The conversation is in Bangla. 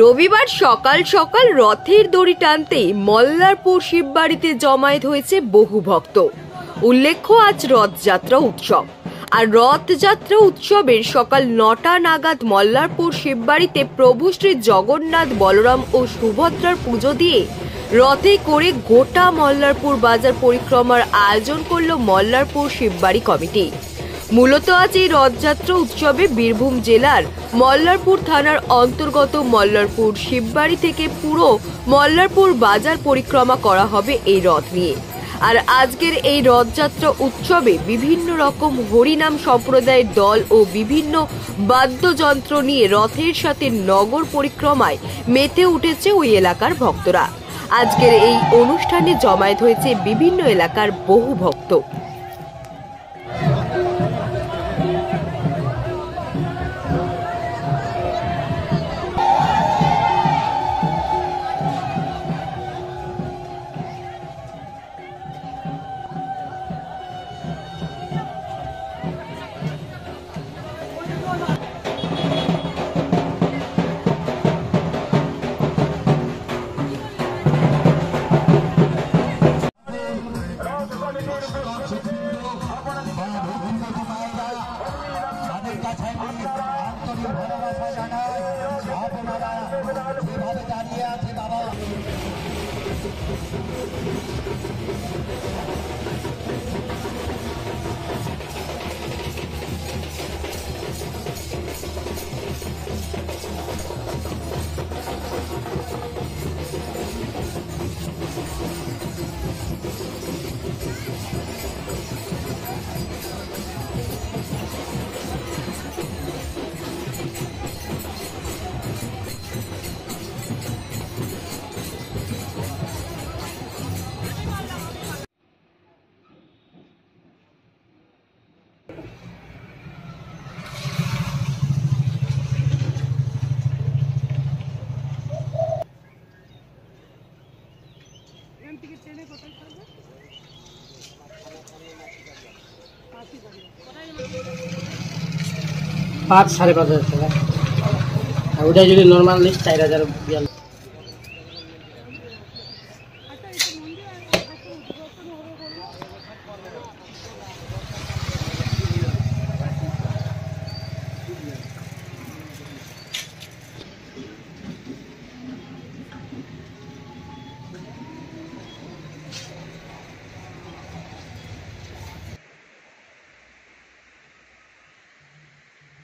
রবিবার সকাল সকাল রথের দড়ি টানতেই মল্লারপুর শিববাড়িতে জমায়েত হয়েছে বহু ভক্ত। উল্লেখ্য, আজ রথযাত্রা উৎসব। আর রথযাত্রা উৎসবের সকাল ৯টা নাগাদ মল্লারপুর শিববাড়িতে প্রভু শ্রী জগন্নাথ, বলরাম ও সুভদ্রার পুজো দিয়ে রথে করে গোটা মল্লারপুর বাজার পরিক্রমার আয়োজন করল মল্লারপুর শিববাড়ি কমিটি। মূলত আজ এই রথযাত্রা উৎসবে বীরভূম জেলার মল্লারপুর থানার অন্তর্গত মল্লারপুর শিববাড়ি থেকে পুরো মল্লারপুর বাজার পরিক্রমা করা হবে এই রথ নিয়ে। আর আজকের এই রথযাত্রা উৎসবে বিভিন্ন রকম হরিনাম সম্প্রদায়ের দল ও বিভিন্ন বাদ্যযন্ত্র নিয়ে রথের সাথে নগর পরিক্রমায় মেতে উঠেছে ওই এলাকার ভক্তরা। আজকের এই অনুষ্ঠানে জমায়েত হয়েছে বিভিন্ন এলাকার বহু ভক্ত। পাঁচ ৫,৫০০ টাকা, ওটা যদি নর্মাল নিস ৪,০০০।